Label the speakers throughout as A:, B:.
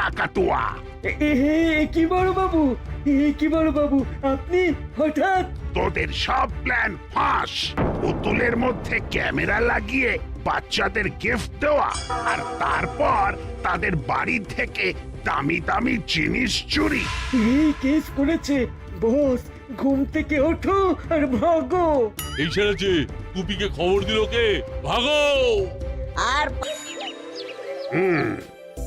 A: কাকাতুয়া।
B: কি বড় বাবু, কি বড় বাবু, আপনি হঠাৎ?
A: তোদের সব প্ল্যান ফাঁস। পুতুলের মধ্যে ক্যামেরা লাগিয়ে বাচ্চাদের গিফট দেওয়া, আর তারপর তাদের বাড়ি থেকে দামি দামি জিনিস চুরি।
B: এই কেস করেছে বস। ঘুম থেকে ওঠো আর ভাগো।
C: এই ছেড়েছে, টুপিকে খবর দিল কে? ভাগো!
D: আর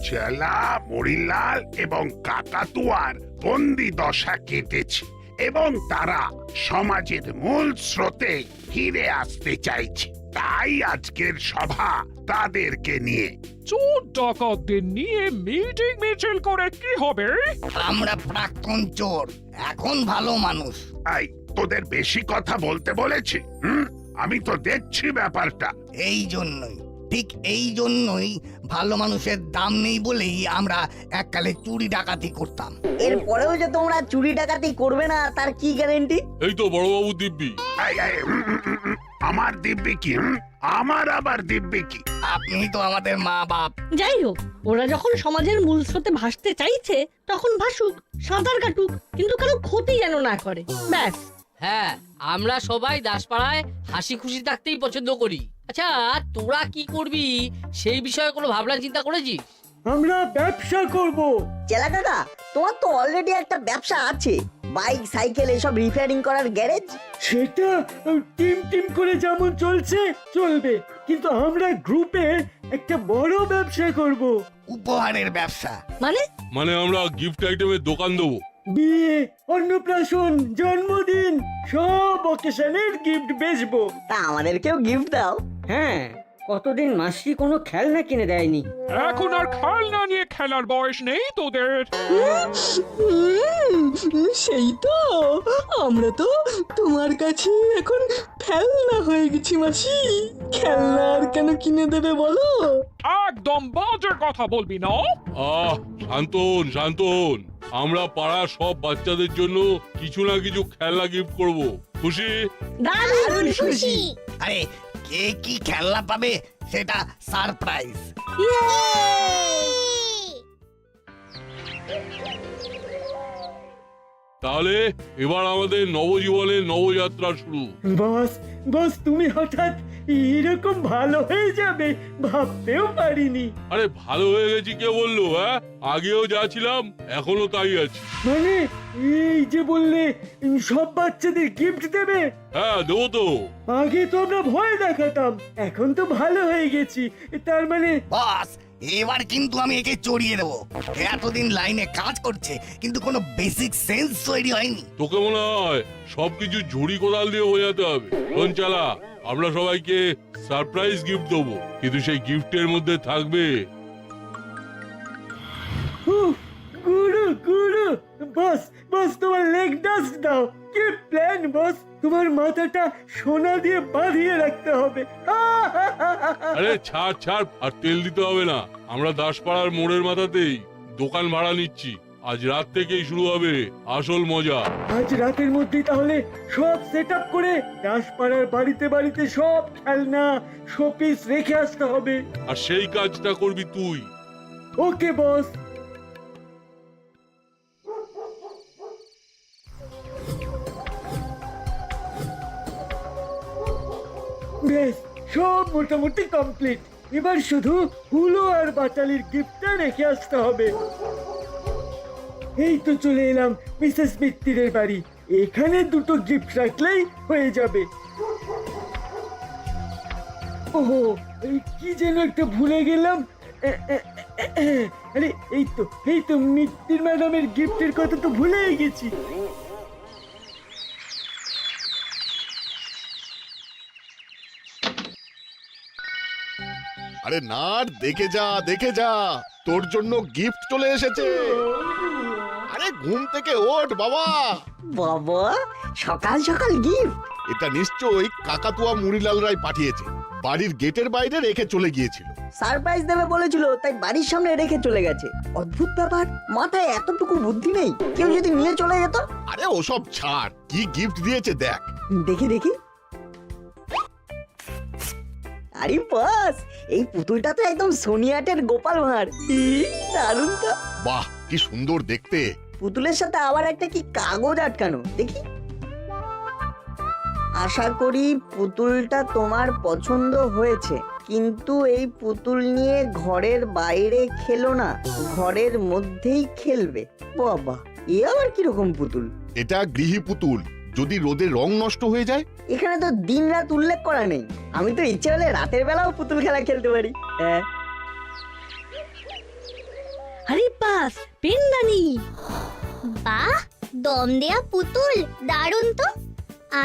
A: চেলা, মরিলাল এবং কাকাতুয়ার বন্দি দশা কেটেছে এবং তারা সমাজের মূল স্রোতে ফিরে আসতে চাইছে। তাই আজকের সভা তাদেরকে নিয়ে।
E: চোর ডাকাতদের নিয়ে মিটিং মিছিল করে কি হবে?
F: আমরা প্রাক্তন চোর, এখন ভালো মানুষ।
A: এই, তোদের বেশি কথা বলতে বলেছি? আমি তো দেখছি ব্যাপারটা।
F: এই জন্যই, ঠিক এই জন্যই ভালো মানুষের দাম নেই বলেই আমরা এককালে চুরি ডাকাতি করতাম।
D: এরপরেও যে তোমরা চুরি ডাকাতি করবে না তার কি গ্যারেন্টি?
C: এই তো বড়বাবু দিব্যি।
A: আমার দিব্যি কি? আমার আবার দিব্যি কি?
F: আপনি তো আমাদের মা বাপ।
G: যাই হোক, ওরা যখন সমাজের মূল স্রোতে ভাসতে চাইছে তখন ভাসুক, সাঁতার কাটুক, কিন্তু কারো ক্ষতি যেন না করে, ব্যাস।
H: হ্যাঁ, আমরা সবাই দাসপাড়ায় হাসি খুশি থাকতেই পছন্দ করি। আচ্ছা, তোরা কি করবি সেই বিষয়ে কোনো ভাবনা চিন্তা করেছিস?
B: আমরা ব্যবসা করব।
D: চেলা কাকা, তোমার তো অলরেডি একটা ব্যবসা আছে, বাইক সাইকেল এসব রিপেয়ারিং করার গ্যারেজ।
B: সেটা টিম করে যেমন চলছে চলবে, কিন্তু আমরা গ্রুপে একটা বড় ব্যবসা করব।
F: উপহারের ব্যবসা।
C: মানে আমরা গিফট আইটেমের দোকান দেবো।
B: বিয়ে, অন্নপ্রাশন, জন্মদিন সব অকেশনের গিফট বেচবো।
D: তা আমাদেরকেও গিফট দাও।
I: হ্যাঁ, কতদিন মাসি কোনো খেলনা কিনে দেয়নি।
E: এখন আর খেলনা নিয়ে খেলার বয়স নেই তোদের।
J: সেই তো, আমরা তো তোমার কাছে এখন খেলনা হয়ে গেছি মাসি। খেলনা আর কেন কিনে দেবে বলো?
E: একদম বাজে কথা বলবি না।
C: শান্তন শান্তন, আমরা পাড়ার সব বাচ্চাদের জন্য কিছু না কিছু খেলনা গিফট করব। খুশি?
D: দারুণ খুশি।
F: আরে কে কি খেলনা পাবে সেটা সারপ্রাইজ।
C: তাহলে এবার আমাদের নবজীবনের নবযাত্রা শুরু।
B: বস তুমি হঠাৎ এরকম ভালো হয়ে যাবে ভাবতেও পারিনি।
C: আরে ভালো হয়ে গেছি কে বললো? আগেও যা ছিলাম এখনো তাই আছি।
B: মানে এই যে বললে সব বাচ্চাদের গিফট দেবে?
C: হ্যাঁ, দেবো তো।
B: আগে তো আমরা ভয় দেখাতাম, এখন তো ভালো হয়ে গেছি, তার মানে?
F: বস, এবার কিন্তু আমি একে চড়িয়ে দেবো। এতদিন লাইনে কাজ করছে কিন্তু কোনো বেসিক সেন্স তৈরি হয়নি।
C: তোকে মনে হয় সবকিছু ঝুড়ি কোদাল দিয়ে বোঝাতে হবে? শোন চালা, আমরা সবাইকে সারপ্রাইজ গিফট দেবো, কিন্তু সেই গিফটের মধ্যে থাকবে
B: গুরু গুরু। বস তোমার লেগ ডাস্ট দাও। কি প্ল্যান বস? তোমার মাথাটা সোনা দিয়ে বাঁধিয়ে রাখতে হবে।
C: আরে ছাড়, আর তেল দিতে হবে না। আমরা দাসপাড়ার মোড়ের মাথাতেই দোকান ভাড়া নিচ্ছি। আজ রাত থেকেই শুরু হবে আসল মজা।
B: আজ রাতের মধ্যেই তাহলে সব সেট আপ করে দাসপাড়ার বাড়িতে বাড়িতে সব খেলনা শোপিস রেখে আসতে হবে।
C: আর সেই কাজটা করবি তুই।
B: ওকে বস। বেশ, সব মোটামুটি কমপ্লিট। এবার শুধু হুলো আর বাটালির গিফটটা রেখে আসতে হবে। এই তো চলে এলাম মিসেস মিত্তিরের বাড়ি। এখানে দুটো গিফট রাখলেই হয়ে যাবে। ওহো, কি যেন একটা ভুলে গেলাম। আরে এই তো মিত্তির ম্যাডামের গিফটের কথা তো ভুলেই গেছি।
K: আরে না, দেখে যা তোর জন্য গিফট চলে এসেছে। আরে ঘুম থেকে ওঠ বাবা।
D: বাবা, সকাল সকাল গিফট?
K: এটা নিশ্চয়ই কাকাতুয়া মুড়িলাল রায় পাঠিয়েছে। বাড়ির গেটের বাইরে রেখে চলে গিয়েছিল।
D: সারপ্রাইজ দেবে বলেছিল, তাই বাড়ির সামনে রেখে চলে গেছে। অদ্ভুত ব্যাপার, মাথায় এতটুকু বুদ্ধি নেই। কেউ যদি নিয়ে চলে যেত?
K: আরে ওসব ছাড়, কি গিফট দিয়েছে দেখ।
D: দেখি। আরে বস, এই পুতুলটা তো একদম সোনিয়াটের গোপাল ভাঁড়। দারুণ তো।
K: বাহ কি সুন্দর দেখতে।
D: পুতুলের সাথে আবার একটা কি কাগজ আটকানো, দেখি। আশা করি পুতুলটা তোমার পছন্দ হয়েছে, কিন্তু এই পুতুল নিয়ে ঘরের বাইরে খেলো না, ঘরের মধ্যেই খেলবে। বাবা, এ আবার কিরকম পুতুল?
K: এটা গৃহী পুতুল, যদি রোদে রং নষ্ট হয়ে যায়।
D: এখানে তো দিন রাত উল্লেখ করা নেই, আমি তো ইচ্ছে হলে রাতের বেলাও পুতুল খেলা খেলতে পারি। হ্যাঁ।
G: আরে বাস, পেনদানি।
L: বাহ, দম দেয়া পুতুল, দারুণ তো।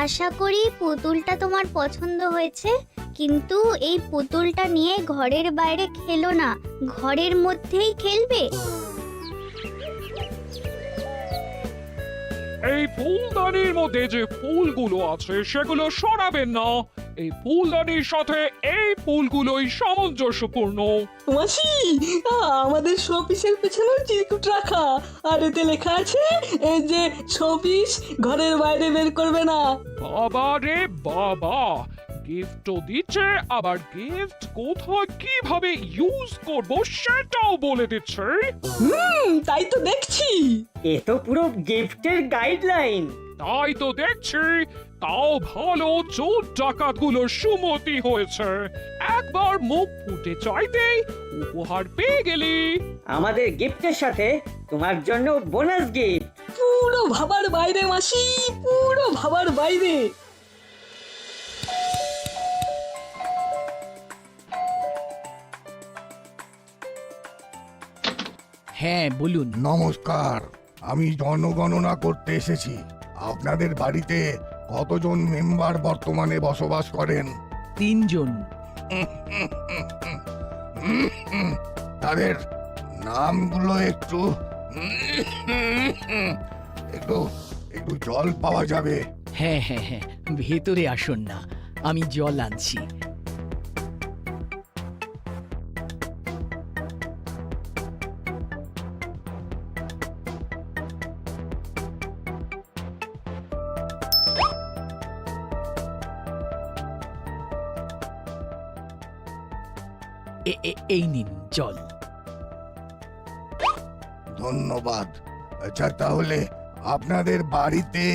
L: আশা করি পুতুলটা তোমার পছন্দ হয়েছে, কিন্তু এই পুতুলটা নিয়ে ঘরের বাইরে খেলো না, ঘরের মধ্যেই খেলবে।
E: এই ফুলদানির মধ্যে যে ফুলগুলো আছে সেগুলো সরাবেন না। এই ফুলদানির সাথে এই ফুলগুলোই সামঞ্জস্যপূর্ণ।
J: মাসি, আমাদের শোপিসের পেছনে চিরকুট রাখা, আর এতে লেখা আছে এই যে শোপিস ঘরের বাইরে বের করবে না।
E: বাবা রে বাবা, গিফটও দিচ্ছে, আবার গিফট কোথায় কিভাবে ইউজ করব সেটাও বলে দিচ্ছে।
J: তাই তো দেখছি।
B: এ তো পুরো গিফটের গাইডলাইন।
E: তাই তো দেখছি, তাও ভালো চোর ডাকাত গুলো সুমতি হয়েছে। একবার মুখ ফুটে চাইতেই উপহার পেয়ে গেলি।
B: আমাদের গিফটের সাথে তোমার জন্য বোনাস গিফট।
J: পুরো ভাবার বাইরে মাসি, পুরো ভাবার বাইরে।
F: হ্যাঁ বলুন।
M: নমস্কার, আমি জনগণনা করতে এসেছি। আপনাদের বাড়িতে কতজন মেম্বার বর্তমানে বসবাস করেন?
F: 3 জন।
M: তাদের নামগুলো একটু একটু একটু জল পাওয়া যাবে?
F: হ্যাঁ হ্যাঁ হ্যাঁ, ভেতরে আসুন না, আমি জল আনছি। এই নিন জল।
M: ধন্যবাদ। আচ্ছা, তাহলে আপনাদের বাড়িতে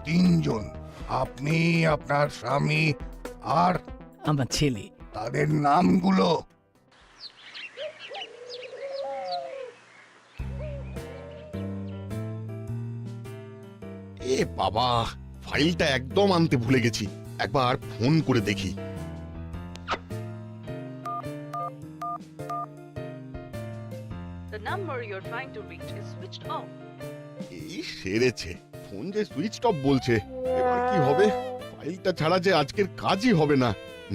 M: 3 জন, আপনি, আপনার স্বামী আর
F: আমার ছেলে।
M: তাদের নামগুলো?
K: এ বাবা, ফাইলটা একদম আনতে ভুলে গেছি, একবার ফোন করে দেখি। এই সেরেছে, ফোন যে সুইচ অফ বলছে। এবার কি হবে? ফাইলটা ছাড়া যে আজকের কাজই হবে না।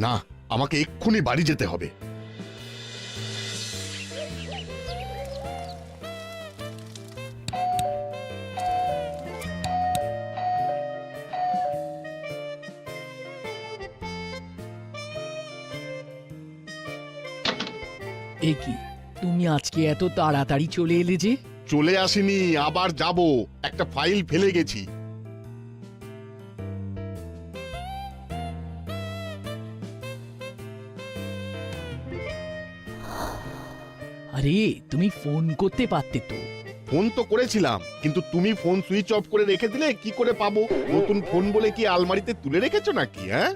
K: না, আমাকে এক্ষুনি বাড়ি যেতে হবে।
F: এ কি, তুমি আজকে এত তাড়াতাড়ি চলে এলে যে?
K: চলে আসিনি, আবার যাব, একটা ফাইল ফেলে গেছি।
F: আরে তুমি ফোন করতে পারতে তো।
K: ফোন তো করেছিলাম, কিন্তু তুমি ফোন সুইচ অফ করে রেখে দিলে কি করে পাবো? নতুন ফোন বলে কি আলমারিতে তুলে রেখেছো নাকি? হ্যাঁ,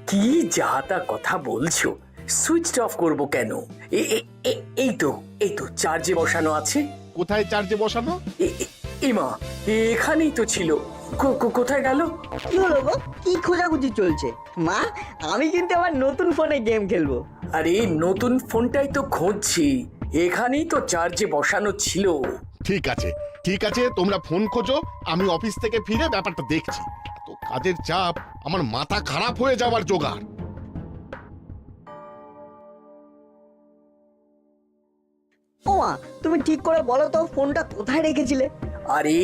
N: কি যাতা কথা বলছো? সুইচ অফ করব কেন? এই তো চার্জে বসানো আছে।
K: কোথায় চার্জে বসানো?
N: এমা, এখানেই তো ছিল, কোথায় গেল?
D: কি হলো গো, কি খোঁজাখুঁজি চলছে? মা, আমি কিন্তু আমার নতুন ফোনে গেম খেলবো।
N: আরে নতুন ফোনটাই তো খুঁজছি, এখানেই তো চার্জে বসানো ছিল।
K: ঠিক আছে ঠিক আছে, তোমরা ফোন খোঁজো, আমি অফিস থেকে ফিরে ব্যাপারটা দেখছি। এত কাজের চাপ, আমার মাথা খারাপ হয়ে যাওয়ার জোগাড়।
D: ও মা, তুমি ঠিক করে বলো তো ফোনটা কোথায় রেখেছিলে?
N: আরে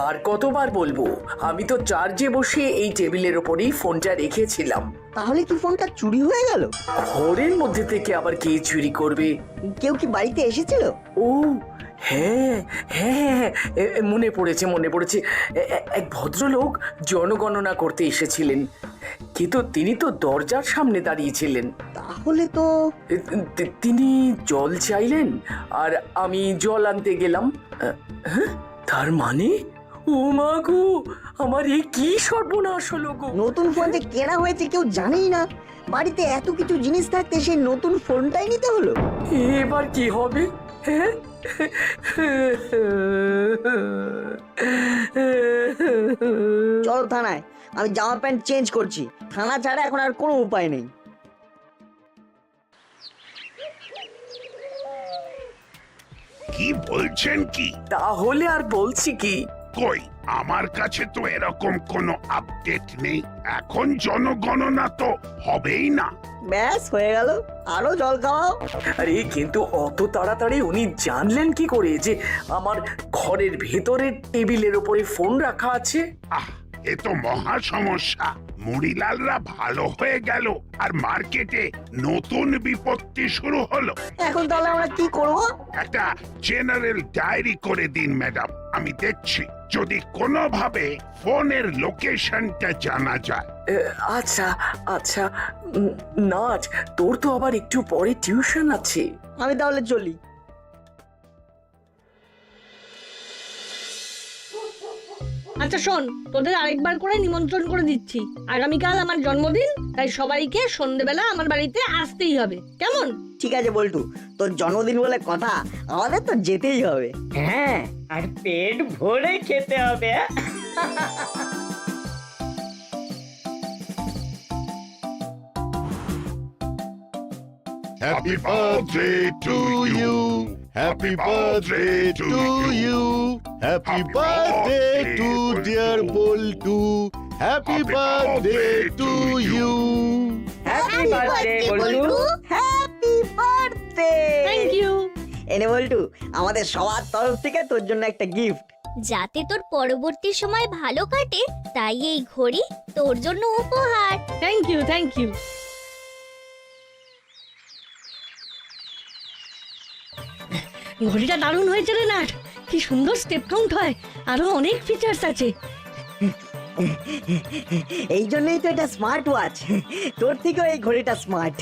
N: আর কতবার বলবো, আমি তো চার্জে বসে এই টেবিলের ওপরেই ফোনটা রেখেছিলাম।
D: তাহলে কি ফোনটা চুরি হয়ে গেল?
N: ঘরের মধ্যে থেকে আবার কে চুরি করবে?
D: কেউ কি বাড়িতে এসেছিল?
N: ও হ্যাঁ হ্যাঁ, মনে পড়েছে মনে পড়েছে। এক ভদ্রলোক জনগণনা করতে এসেছিলেন, কিন্তু তিনি তো দরজার সামনে দাঁড়িয়েছিলেন।
D: তাহলে তো
N: তিনি জল চাইলেন আর আমি জল আনতে গেলাম। হ্যাঁ, তার মানে ও মা গো, আমার এ কি সর্বনাশ হলো গো!
D: নতুন ফোন যে কেনা হয়েছে কেউ জানেই না, বাড়িতে এত কিছু জিনিস থাকতে সেই নতুন ফোনটাই নিতে হলো।
N: এবার কি হবে? হ্যাঁ,
D: চলো থানায়, আমি জামা প্যান্ট চেঞ্জ করছি। থানা ছাড়া এখন আর কোনো উপায় নেই।
A: কি বলছেন কি?
N: তাহলে আর বলছি কি,
A: কই, আমার কাছে তো এরকম কোনো আপডেট নেই। এখন জনগণনা তো হবেই না।
D: ব্যাস হয়ে গেল, আরো জল খাওয়াও।
N: আরে কিন্তু অত তাড়াতাড়ি উনি জানলেন কি করে যে আমার ঘরের ভেতরের টেবিলের উপরে ফোন রাখা আছে?
A: আহ, এ তো মহা সমস্যা। মুড়িলালরা ভালো হয়ে গেল আর মার্কেটে নতুন বিপত্তি শুরু হলো।
D: এখন তাহলে আমরা কি করব?
A: একটা জেনারেল ডায়েরি করে দিন ম্যাডাম, আমি দেখছি যদি কোনোভাবে ফোনের লোকেশনটা জানা যায়।
N: আচ্ছা আচ্ছা, নাচ, তোর তো আবার একটু পরে টিউশন আছে।
D: আমি তাহলে চলি।
G: আচ্ছা শোন, তোদের আরেকবার করে নিমন্ত্রণ করে দিচ্ছি। আগামীকাল আমার জন্মদিন, তাই সবাইকে সন্ধ্যেবেলা আমার বাড়িতে আসতেই হবে, কেমন?
D: ঠিক আছে বল্টু, তোর জন্মদিন বলে কথা, আমাদের তো যেতেই হবে।
B: হ্যাঁ, আর পেট ভরে খেতে হবে।
K: Happy birthday to you. Happy birthday to you. Happy birthday to dear Boltu. Happy birthday to you.
B: Happy birthday Boltu.
D: Happy birthday.
G: Thank you.
D: এনে বল্টু, আমাদের সবার তরফ থেকে তোর জন্য একটা গিফট।
L: যাতে তোর পরবর্তী সময় ভালো কাটে, তাই এই ঘড়ি তোর জন্য উপহার।
G: Thank you, thank you. ঘড়িটা দারুণ হয়েছে রে নাট, কি সুন্দর স্টেপ কাউন্ট হয়, আরো অনেক ফিচার্স আছে।
D: এই জন্যই তো এটা স্মার্ট ওয়াচ। তোর থেকেও এই ঘড়িটা স্মার্ট।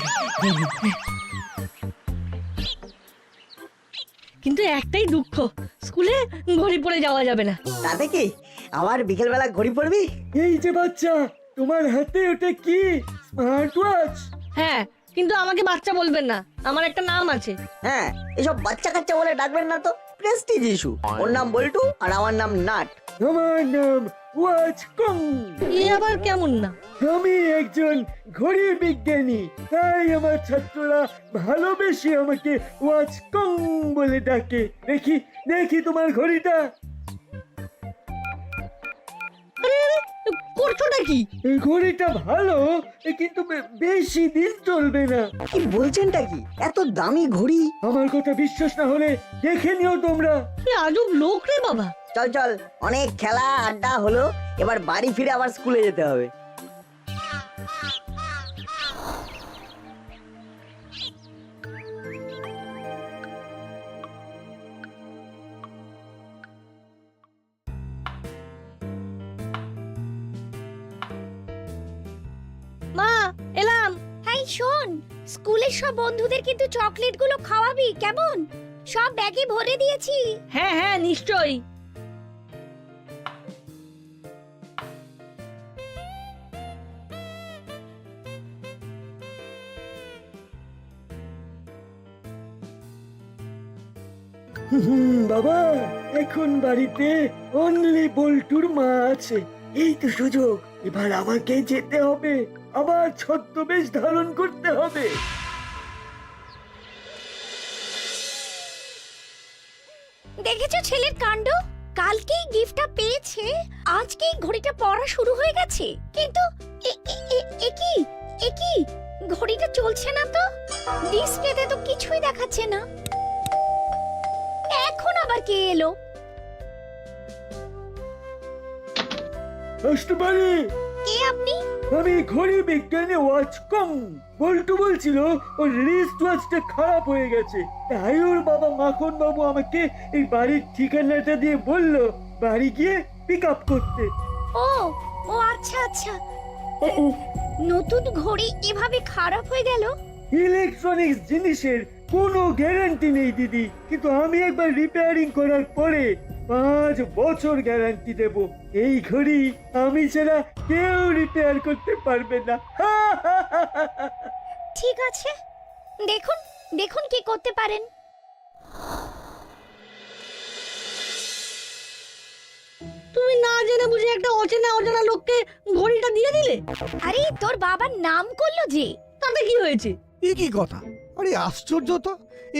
G: কিন্তু একটাই দুঃখ, স্কুলে ঘড়ি পরে যাওয়া যাবে না।
D: তাতে কি, আবার বিকেলবেলা ঘড়ি পরবি?
B: এই যে বাচ্চা, তোমার হাতে ওটা কি? Smart watch?
G: হ্যাঁ, কিন্তু আমাকে বাচ্চা বলবেন না, আমার একটা নাম আছে।
D: হ্যাঁ, এসব বাচ্চা কাচ্চা বলে ডাকবেন না তো, প্রেস্টিজ ইস্যু। ওর নাম বল্টু আর আমার নাম নাট।
B: আমার নাম ওয়াচ কং।
G: এ আবার কেমন না?
B: আমি একজন ঘড়ি বিজ্ঞানী, তাই আমার ছাত্ররা ভালোবেসে আমাকে ওয়াচ কং বলে ডাকে। দেখি দেখি তোমার ঘড়িটা।
G: করছোটা কি?
B: এই ঘড়িটা ভালো, কিন্তু বেশি দিন চলবে না।
D: কি বলছেনটা কি? এত দামি ঘড়ি?
B: আমার কথা বিশ্বাস না হলে দেখে নিও তোমরা।
G: আজব লোক রে বাবা।
D: চল চল, অনেক খেলা আড্ডা হলো, এবার বাড়ি ফিরে আবার স্কুলে যেতে হবে।
G: মা, এলাম।
L: হাই শোন, স্কুলের সব বন্ধুদের কিন্তু চকলেটগুলো খাওয়াবি, কেমন? সব ব্যাগে ভরে দিয়েছি।
G: হ্যাঁ হ্যাঁ, নিশ্চয়ই।
B: বাবা, এখন বাড়িতে অনলি বল্টুর মা আছে। এই তো সুযোগ, এবার আমাকে যেতে হবে, আবার ছদ্মবেশ ধারণ করতে হবে।
L: দেখেছো ছেলের কাণ্ড? কালকেই গিফটটা পেয়েছে, আজকেই ঘড়িটা পরা শুরু হয়ে গেছে। কিন্তু এ কি ঘড়িটা চলছে না তো, ডিসপ্লেতে তো কিছুই দেখাচ্ছে না। এখন আবার কে এলো?
B: আসতে পারি?
L: কে আপনি?
B: আমি ঘড়ি বিজ্ঞানে ওয়াচ কম। বল্টু বলছিল ওর রিস্ট ওয়াচটা খারাপ হয়ে গেছে, তাই ওর বাবা মাখন বাবু আমাকে এই বাড়ির ঠিকানাটা দিয়ে বলল বাড়ি গিয়ে পিক আপ করতে।
L: ও ও আচ্ছা আচ্ছা, নতুন ঘড়ি এভাবে খারাপ হয়ে গেল?
B: ইলেকট্রনিক্স জিনিসের কোনো গ্যারান্টি নেই দিদি, কিন্তু আমি একবার রিপেয়ারিং করার পরে 5 বছর গ্যারান্টি দেব। এই ঘড়ি আমি ছাড়া কেউ রিপেয়ার করতে পারবে না।
L: ঠিক আছে, দেখুন দেখুন কি করতে পারেন।
G: তুমি না জেনে বুঝে একটা অচেনা অজানা লোককে ঘড়িটা দিয়ে দিলে।
L: আরে তোর বাবার নাম করলো যে,
G: তাতে কি হয়েছে?
F: এ কি কথা? আরে আশ্চর্য তো,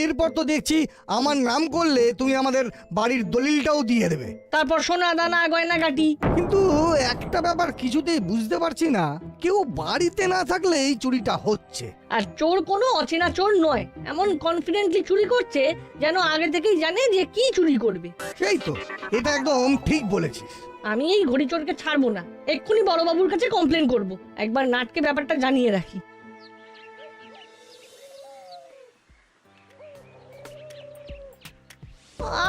F: এরপর তো দেখছি আমার নাম করলে তুমি আমাদের বাড়ির দলিলটাও দিয়ে দেবে।
G: তারপর সোনা দানা গয়না গাটি।
F: কিন্তু একটা ব্যাপার কিছুতেই বুঝতে পারছি না, কেউ বাড়িতে না থাকলে এই চুরিটা হচ্ছে।
G: আর চোর কোনো অচেনা চোর নয়, এমন কনফিডেন্টলি চুরি করছে যেন আগে থেকেই জানে যে কি চুরি করবে।
F: সেই তো, এটা একদম ঠিক বলেছিস।
G: আমি এই ঘড়ি চোরকে ছাড়বো না, এক্ষুনি বড়বাবুর কাছে কমপ্লেন করব। একবার নাটকে ব্যাপারটা জানিয়ে রাখি।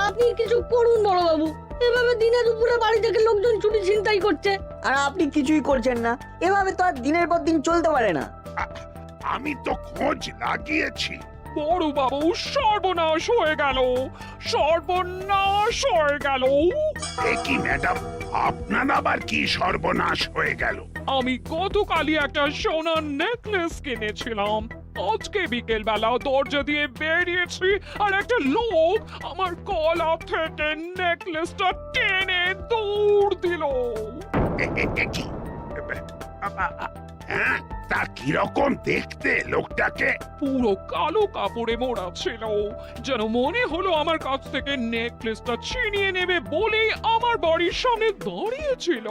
G: আপনি কিছু করুন বড়বাবু, এভাবে দিনে দুপুরে বাড়ি থেকে লোকজন চুরি ছিনতাই করছে।
D: আর আপনি কিছুই করছেন না, এভাবে তো আর দিনের পর দিন চলতে পারে না।
A: আমি তো খোঁজ লাগিয়েছি।
E: বড় বাবু, সর্বনাশ হয়ে গেল, সর্বনাশ হয়ে গেল।
A: এ কি ম্যাডাম, আপনার আবার কি সর্বনাশ হয়ে গেল?
E: আমি গতকালই একটা সোনার নেকলেস কিনেছিলাম। আজকে বিকেল বেলা দরজা দিয়ে বেরিয়েছি আর একটা লোক আমার গলা থেকে নেকলেসটা টেনে দৌড় দিল।
A: এ কি? হ্যাঁ, তা কিরকম দেখতে লোকটাকে?
E: পুরো কালো কাপড়ে মোড়া ছিল, যেন মনে হলো আমার কাছ থেকে নেকলেসটা ছিনিয়ে নেবে বলেই আমার বাড়ির সামনে দাঁড়িয়েছিল।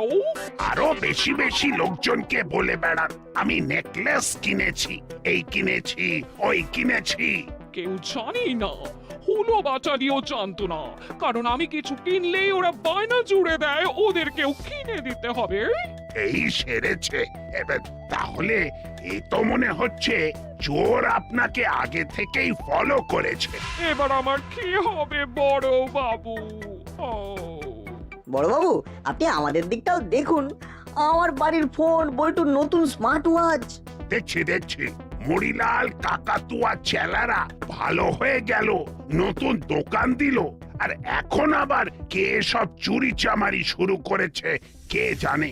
A: আরো বেশি বেশি লোকজনকে বলে বেড়ান আমি নেকলেস কিনেছি, এই কিনেছি, ওই কিনেছি।
E: কেউ জানি না, হুলো বাচালিও জানতো না, কারণ আমি কিছু কিনলেই ওরা বায়না জুড়ে দেয় ওদেরকেও কিনে দিতে হবে।
A: এই সেরেছে। এবার তাহলে এই তো মনে হচ্ছে চোর আপনাকে আগে থেকেই ফলো করেছে।
E: এবার আমার কি হবে বড় বাবু?
D: বড় বাবু, আপনি আমাদের দিকটাও দেখুন। আমার বাড়ির ফোন, বল্টুর নতুন স্মার্ট ওয়াচ।
A: দেখছি দেখছি, মরিলাল কাকাতুয়া চেলারা ভালো হয়ে গেল, নতুন দোকান দিল, আর এখন আবার কে সব চুরি চামারি শুরু করেছে কে জানে।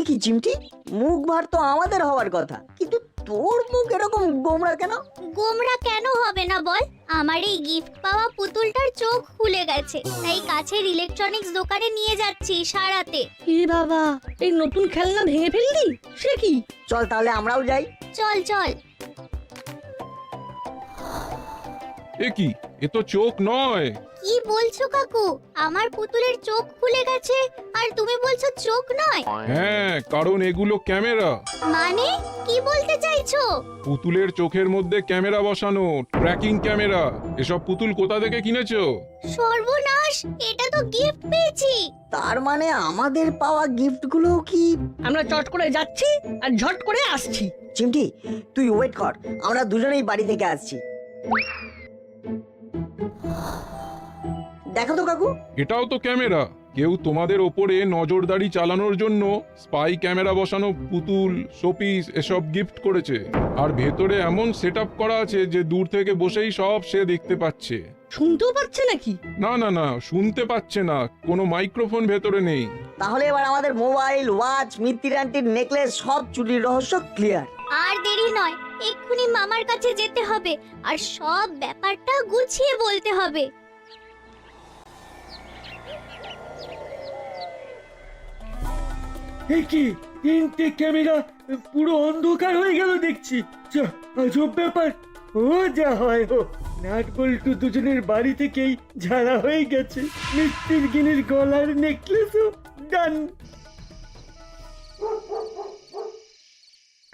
D: কি চিমটি, মুখ ভার তো আমাদের হওয়ার কথা, কিন্তু তোর মুখ এরকম গোমড়া কেন?
L: গোমরা কেন হবে না বল? আমার এই গিফট পাওয়া পুতুলটার চোখ খুলে গেছে, তাই কাছের ইলেকট্রনিক্স দোকানে নিয়ে যাচ্ছি সারাতে।
G: কি বাবা, এই নতুন খেলনা ভেঙে ফেললি? সে কি?
D: চল তাহলে আমরাও যাই।
L: চল চল।
C: এ কি, এ তো চোখ নয়।
L: কি বলছো কাকু? আমার পুতুলের চোখ খুলে গেছে আর তুমি বলছো চোখ নয়?
C: হ্যাঁ, কারণ এগুলো ক্যামেরা।
L: মানে কি বলতে চাইছো?
C: পুতুলের চোখের মধ্যে ক্যামেরা বসানো, ট্র্যাকিং ক্যামেরা। এসব পুতুল কোথা থেকে কিনেছো?
L: সর্বনাশ, এটা তো গিফট পেয়েছি।
D: তার মানে আমাদের পাওয়া গিফটগুলো কি?
G: আমরা চট করে যাচ্ছি আর ঝট করে আসছি।
D: চিমটি, তুই ওয়েট কর, আমরা দুজনেই বাড়ি থেকে আসছি। দেখো তো কাকু,
C: এটাও তো ক্যামেরা। কেউ তোমাদের ওপরে নজরদারি চালানোর জন্য স্পাই ক্যামেরা বসানো পুতুল, শোপিস এসব গিফট করেছে। আর ভেতরে এমন সেটআপ করা আছে যে দূর থেকে বসেই সব সে দেখতে পাচ্ছে।
G: শুনতেও পাচ্ছে নাকি?
C: না না না, শুনতে পাচ্ছে না, কোনো মাইক্রোফোন ভেতরে নেই।
D: তাহলে এবার আমাদের মোবাইল, ওয়াচ, মিত্তির আন্টির নেকলেস সব চুরির রহস্য ক্লিয়ার।
L: আর দেরি নয়, এক্ষুনি মামার কাছে যেতে হবে আর সব ব্যাপারটা গুছিয়ে বলতে হবে।
B: কি 3টে ক্যামেরা পুরো অন্ধকার হয়ে গেল দেখছি। আজব ব্যাপার। ও যা হয় হোক, নাট বল্টু দুজনের বাড়ি থেকেই ঝাড়া হয়ে গেছে। মিষ্টির গিনির গলার নেকলেসও ডান।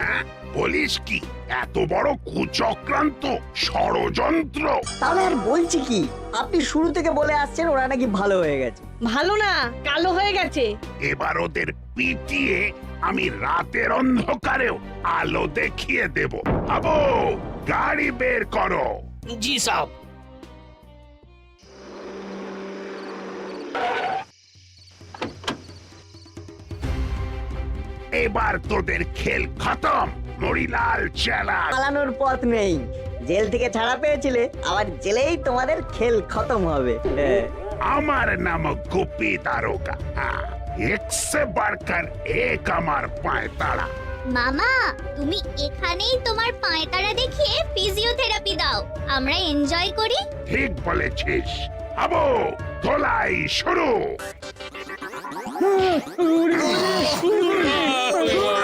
A: হ্যাঁ বলিস কি? এত বড় কুচক্রান্ত ষড়যন্ত্র?
D: তাহলে আর বলছি কি, আপনি শুরু থেকে বলে আসছেন ওরা নাকি ভালো হয়ে গেছে।
G: ভালো না, কালো হয়ে গেছে।
A: এবার ওদের পিটিয়ে আমি রাতের অন্ধকারেও আলো দেখিয়ে দেব। আবো গাড়ি বের করো।
H: জি সাহেব।
A: এবার তোদের খেল খতম। মরিলাল চেলা
D: পালানোর পথ নেই। জেল থেকে ছাড়া পেয়েছিলে, আবার জেলেই তোমাদের খেল খতম হবে।
A: আমার নাম গোপী দারোগা। এক সে বাড়কর এক আমার পায়ে তাড়া।
L: মামা, তুমি এখানেই তোমার পায়তারা দেখিয়ে ফিজিওথেরাপি দাও, আমরা এনজয় করি।
A: ঠিক বলেছিস। আবো ধোলাই শুরু।
B: ওরে বাবা, ওরে বাবা,